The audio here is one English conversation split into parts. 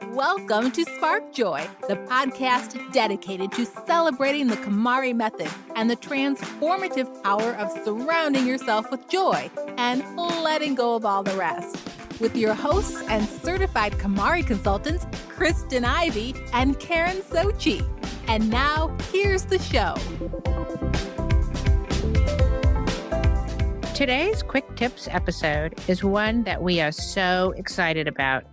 Welcome to Spark Joy, the podcast dedicated to celebrating the KonMari method and the transformative power of surrounding yourself with joy and letting go of all the rest. With your hosts and certified KonMari consultants, Kristen Ivy and Karen Sochi. And now, here's the show. Today's Quick Tips episode is one that we are so excited about.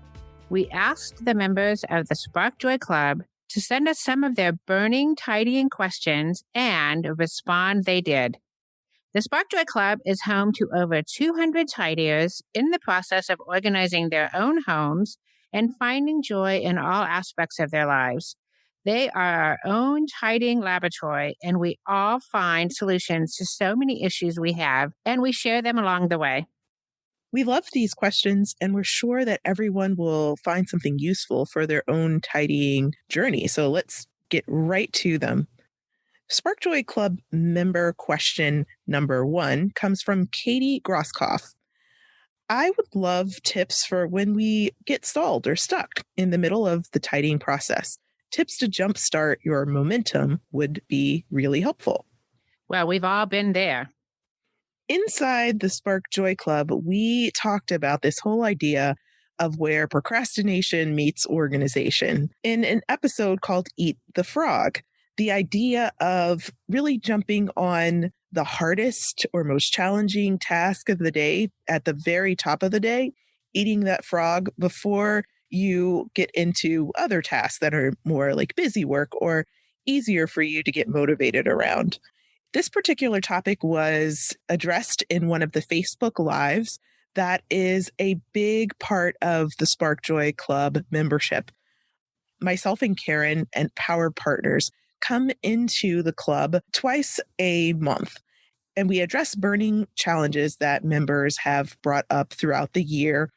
We asked the members of the Spark Joy Club to send us some of their burning tidying questions, and respond they did. The Spark Joy Club is home to over 200 tidiers in the process of organizing their own homes and finding joy in all aspects of their lives. They are our own tidying laboratory, and we all find solutions to so many issues we have, and we share them along the way. We love these questions, and we're sure that everyone will find something useful for their own tidying journey. So let's get right to them. Spark Joy Club member question number 1 comes from Katie Grosskopf. I would love tips for when we get stalled or stuck in the middle of the tidying process. Tips to jumpstart your momentum would be really helpful. Well, we've all been there. Inside the Spark Joy Club, we talked about this whole idea of where procrastination meets organization in an episode called Eat the Frog. The idea of really jumping on the hardest or most challenging task of the day at the very top of the day, eating that frog before you get into other tasks that are more like busy work or easier for you to get motivated around. This particular topic was addressed in one of the Facebook Lives that is a big part of the Spark Joy Club membership. Myself and Karen and Power Partners come into the club twice a month, and we address burning challenges that members have brought up throughout the year,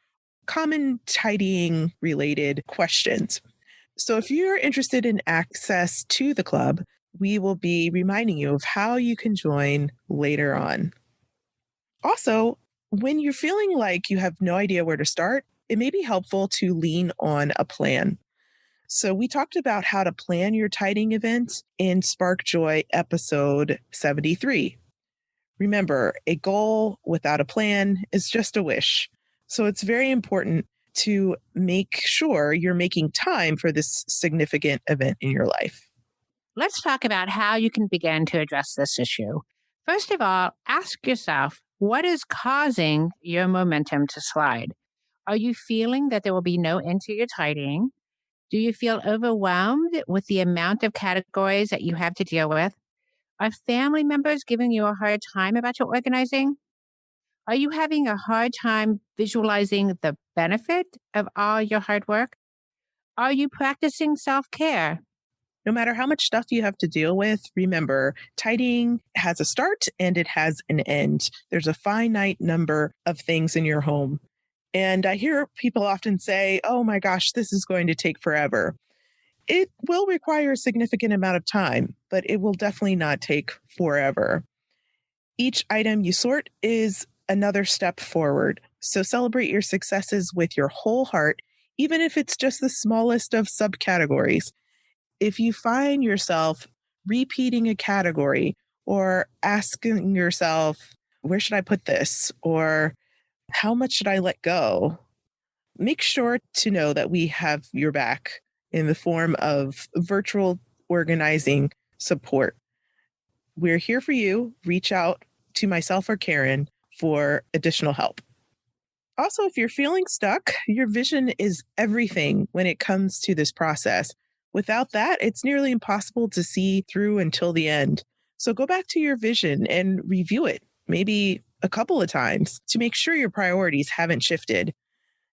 common tidying related questions. So if you're interested in access to the club, we will be reminding you of how you can join later on. Also, when you're feeling like you have no idea where to start, it may be helpful to lean on a plan. So we talked about how to plan your tidying event in Spark Joy episode 73. Remember, a goal without a plan is just a wish. So it's very important to make sure you're making time for this significant event in your life. Let's talk about how you can begin to address this issue. First of all, ask yourself, what is causing your momentum to slide? Are you feeling that there will be no end to your tidying? Do you feel overwhelmed with the amount of categories that you have to deal with? Are family members giving you a hard time about your organizing? Are you having a hard time visualizing the benefit of all your hard work? Are you practicing self-care? No matter how much stuff you have to deal with, remember, tidying has a start and it has an end. There's a finite number of things in your home. And I hear people often say, oh my gosh, this is going to take forever. It will require a significant amount of time, but it will definitely not take forever. Each item you sort is another step forward. So celebrate your successes with your whole heart, even if it's just the smallest of subcategories. If you find yourself repeating a category or asking yourself, where should I put this? Or how much should I let go? Make sure to know that we have your back in the form of virtual organizing support. We're here for you. Reach out to myself or Karen for additional help. Also, if you're feeling stuck, your vision is everything when it comes to this process. Without that, it's nearly impossible to see through until the end. So go back to your vision and review it, maybe a couple of times, to make sure your priorities haven't shifted.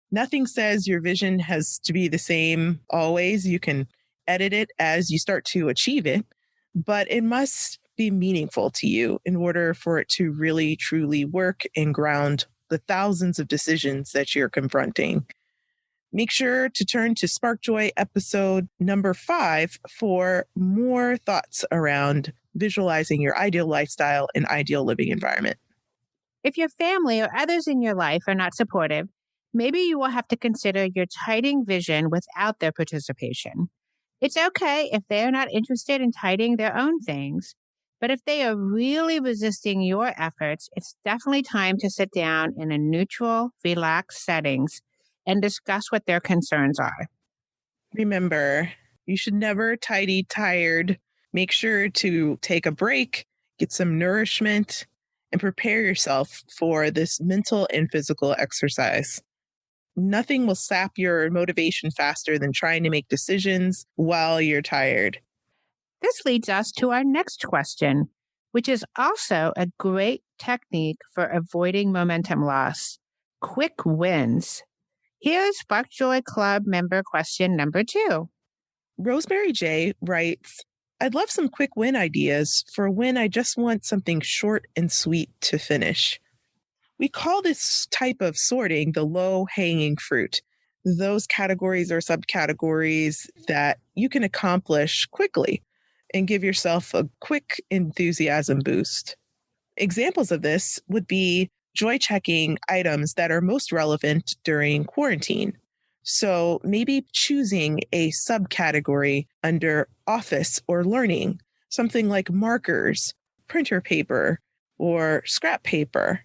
Nothing says your vision has to be the same always. You can edit it as you start to achieve it, but it must be meaningful to you in order for it to really, truly work and ground the thousands of decisions that you're confronting. Make sure to turn to Spark Joy episode number 5 for more thoughts around visualizing your ideal lifestyle and ideal living environment. If your family or others in your life are not supportive, Maybe you will have to consider your tidying vision without their participation. It's okay if they're not interested in tidying their own things, but if they are really resisting your efforts, it's definitely time to sit down in a neutral, relaxed settings and discuss what their concerns are. Remember, you should never tidy tired. Make sure to take a break, get some nourishment, and prepare yourself for this mental and physical exercise. Nothing will sap your motivation faster than trying to make decisions while you're tired. This leads us to our next question, which is also a great technique for avoiding momentum loss. Quick wins. Here's Spark Joy Club member question number 2. Rosemary J writes, I'd love some quick win ideas for when I just want something short and sweet to finish. We call this type of sorting the low-hanging fruit. Those categories or subcategories that you can accomplish quickly and give yourself a quick enthusiasm boost. Examples of this would be joy checking items that are most relevant during quarantine. So maybe choosing a subcategory under office or learning, something like markers, printer paper, or scrap paper.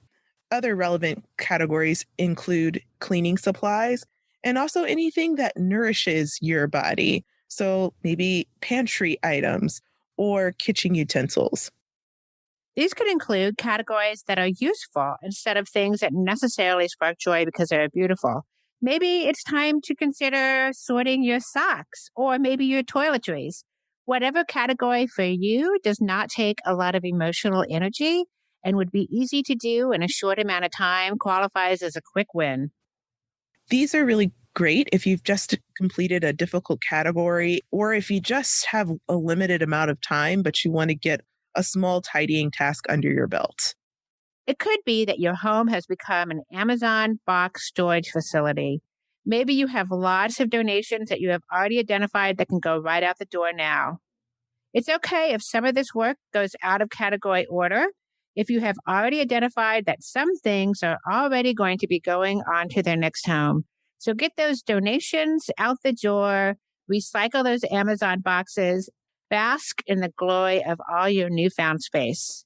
Other relevant categories include cleaning supplies and also anything that nourishes your body. So maybe pantry items or kitchen utensils. These could include categories that are useful instead of things that necessarily spark joy because they're beautiful. Maybe it's time to consider sorting your socks or maybe your toiletries. Whatever category for you does not take a lot of emotional energy and would be easy to do in a short amount of time qualifies as a quick win. These are really great if you've just completed a difficult category or if you just have a limited amount of time, but you want to get a small tidying task under your belt. It could be that your home has become an Amazon box storage facility. Maybe you have lots of donations that you have already identified that can go right out the door now. It's okay if some of this work goes out of category order. If you have already identified that some things are already going to be going on to their next home. So get those donations out the door, recycle those Amazon boxes, bask in the glory of all your newfound space.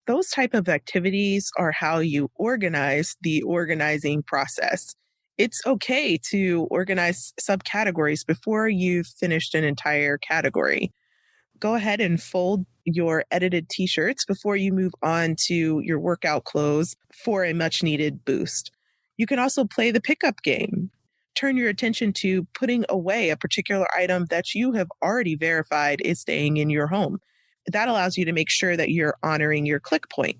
Those type of activities are how you organize the organizing process. It's okay to organize subcategories before you've finished an entire category. Go ahead and fold your edited t-shirts before you move on to your workout clothes for a much needed boost. You can also play the pickup game. Turn your attention to putting away a particular item that you have already verified is staying in your home. That allows you to make sure that you're honoring your click point.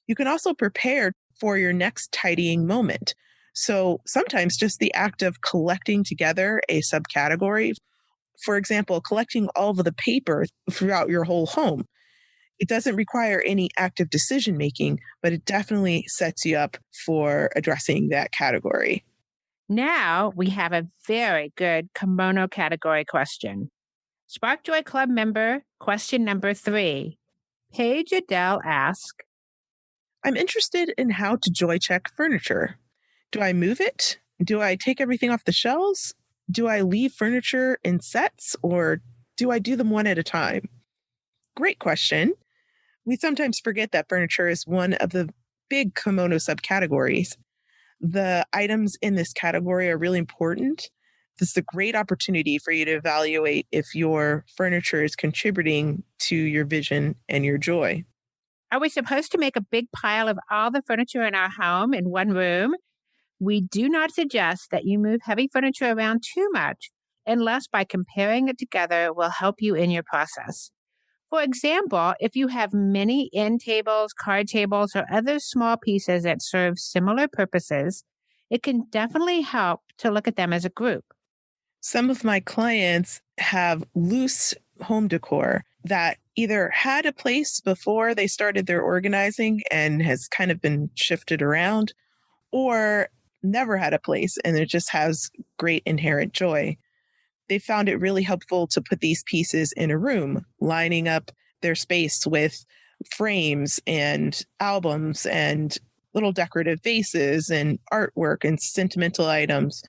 You can also prepare for your next tidying moment. So sometimes just the act of collecting together a subcategory, for example, collecting all of the paper throughout your whole home. It doesn't require any active decision making, but it definitely sets you up for addressing that category. Now we have a very good kimono category question. Spark Joy Club member, question number 3. Paige Adele asks, I'm interested in how to joy check furniture. Do I move it? Do I take everything off the shelves? Do I leave furniture in sets or do I do them one at a time? Great question. We sometimes forget that furniture is one of the big kimono subcategories. The items in this category are really important. This is a great opportunity for you to evaluate if your furniture is contributing to your vision and your joy. are we supposed to make a big pile of all the furniture in our home in one room? We do not suggest that you move heavy furniture around too much, unless by comparing it together will help you in your process. For example, if you have many end tables, card tables, or other small pieces that serve similar purposes, it can definitely help to look at them as a group. Some of my clients have loose home decor that either had a place before they started their organizing and has kind of been shifted around, or never had a place and it just has great inherent joy. They found it really helpful to put these pieces in a room, lining up their space with frames and albums and little decorative vases and artwork and sentimental items.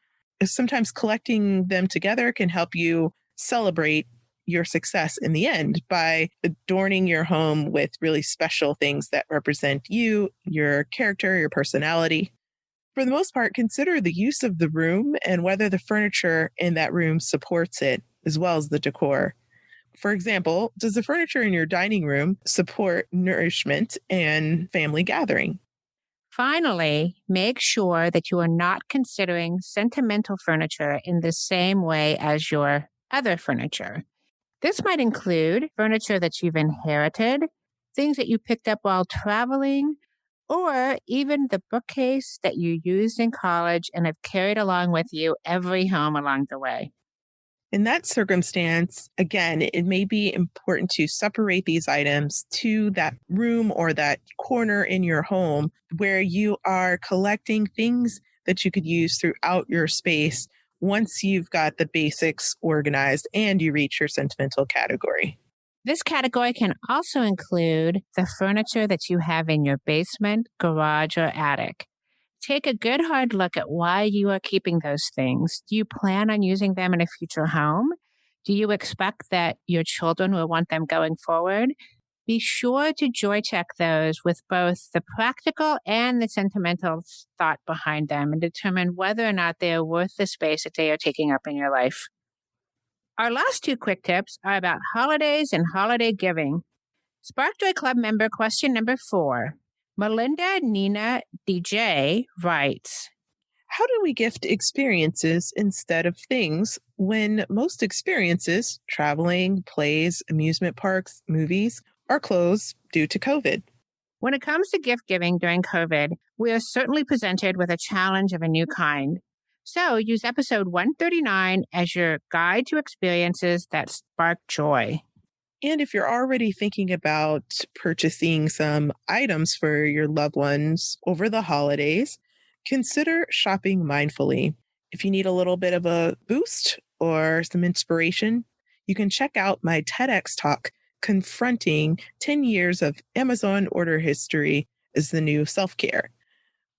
Sometimes collecting them together can help you celebrate your success in the end by adorning your home with really special things that represent you, your character, your personality. For the most part, consider the use of the room and whether the furniture in that room supports it, as well as the decor. For example, does the furniture in your dining room support nourishment and family gathering? Finally, make sure that you are not considering sentimental furniture in the same way as your other furniture. This might include furniture that you've inherited, things that you picked up while traveling, or even the bookcase that you used in college and have carried along with you every home along the way. In that circumstance, again, it may be important to separate these items to that room or that corner in your home where you are collecting things that you could use throughout your space once you've got the basics organized and you reach your sentimental category. This category can also include the furniture that you have in your basement, garage, or attic. Take a good hard look at why you are keeping those things. Do you plan on using them in a future home? Do you expect that your children will want them going forward? Be sure to joy check those with both the practical and the sentimental thought behind them and determine whether or not they are worth the space that they are taking up in your life. Our last two quick tips are about holidays and holiday giving. Spark Joy Club member question number 4. Melinda Nina DJ writes, How do we gift experiences instead of things when most experiences, traveling, plays, amusement parks, movies, are closed due to COVID? when it comes to gift giving during COVID, we are certainly presented with a challenge of a new kind. So use episode 139 as your guide to experiences that spark joy. And if you're already thinking about purchasing some items for your loved ones over the holidays, consider shopping mindfully. If you need a little bit of a boost or some inspiration, you can check out my TEDx talk, Confronting 10 Years of Amazon Order History is the New Self-Care.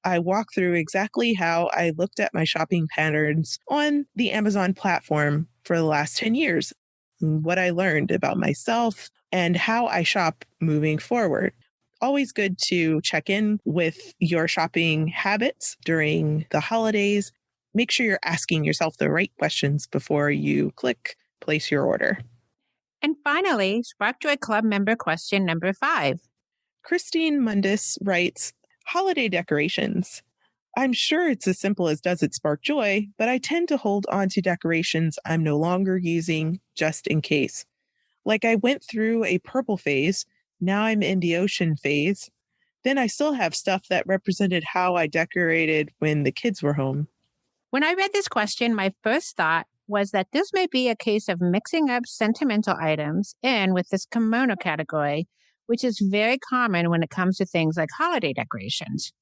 I walk through exactly how I looked at my shopping patterns on the Amazon platform for the last 10 years, what I learned about myself, and how I shop moving forward. Always good to check in with your shopping habits during the holidays. Make sure you're asking yourself the right questions before you click place your order. And finally, Spark Joy Club member question number 5. Christine Mundis writes, holiday decorations. I'm sure it's as simple as does it spark joy, but I tend to hold on to decorations I'm no longer using just in case. Like I went through a purple phase, now I'm in the ocean phase. Then I still have stuff that represented how I decorated when the kids were home. When I read this question, my first thought was that this may be a case of mixing up sentimental items in with this kimono category, which is very common when it comes to things like holiday decorations.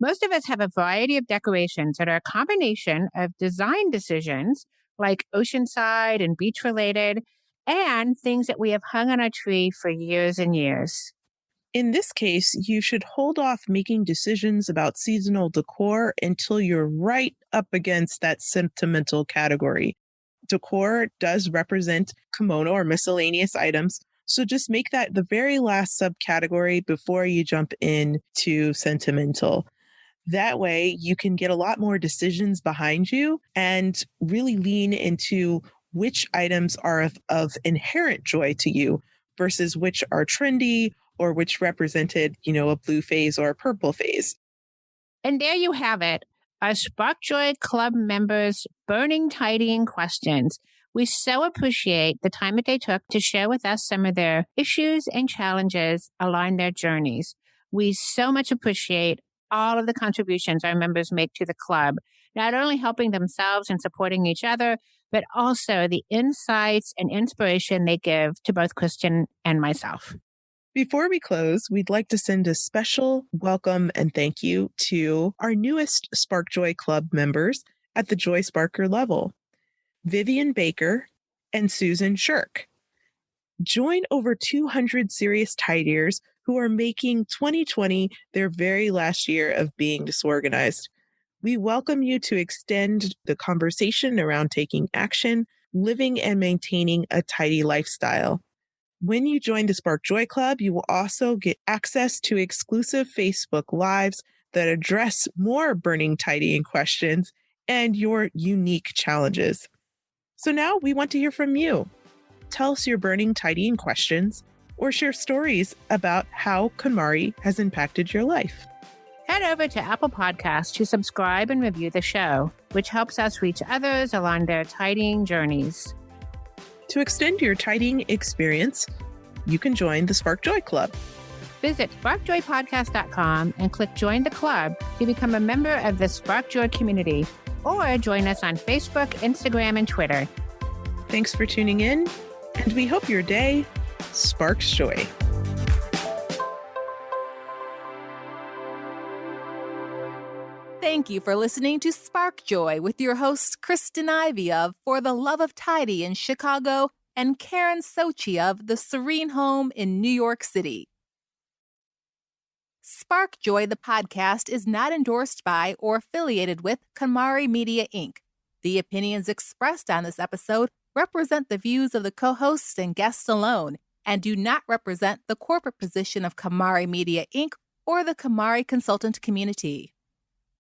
Most of us have a variety of decorations that are a combination of design decisions like oceanside and beach related, and things that we have hung on a tree for years and years. In this case, you should hold off making decisions about seasonal decor until you're right up against that sentimental category. Decor does represent kimono or miscellaneous items, so just make that the very last subcategory before you jump into sentimental. That way, you can get a lot more decisions behind you and really lean into which items are of inherent joy to you versus which are trendy or which represented, a blue phase or a purple phase. And there you have it, our Spark Joy Club members' burning tidying questions. We so appreciate the time that they took to share with us some of their issues and challenges along their journeys. We so much appreciate all of the contributions our members make to the club, not only helping themselves and supporting each other, but also the insights and inspiration they give to both Kristen and myself. Before we close, we'd like to send a special welcome and thank you to our newest Spark Joy Club members at the Joy Sparker level, Vivian Baker and Susan Shirk. Join over 200 serious tidiers who are making 2020 their very last year of being disorganized. We welcome you to extend the conversation around taking action, living and maintaining a tidy lifestyle. When you join the Spark Joy Club, you will also get access to exclusive Facebook Lives that address more burning tidying questions and your unique challenges. So now we want to hear from you. Tell us your burning tidying questions or share stories about how KonMari has impacted your life. Head over to Apple Podcasts to subscribe and review the show, which helps us reach others along their tidying journeys. To extend your tidying experience, you can join the Spark Joy Club. Visit sparkjoypodcast.com and click Join the Club to become a member of the Spark Joy community, or join us on Facebook, Instagram, and Twitter. Thanks for tuning in, and we hope your day sparks joy. Thank you for listening to Spark Joy with your hosts Kristen Ivy of For the Love of Tidy in Chicago and Karen Sochi of The Serene Home in New York City. Spark Joy, the podcast, is not endorsed by or affiliated with KonMari Media, Inc. The opinions expressed on this episode represent the views of the co-hosts and guests alone and do not represent the corporate position of KonMari Media, Inc. or the KonMari consultant community.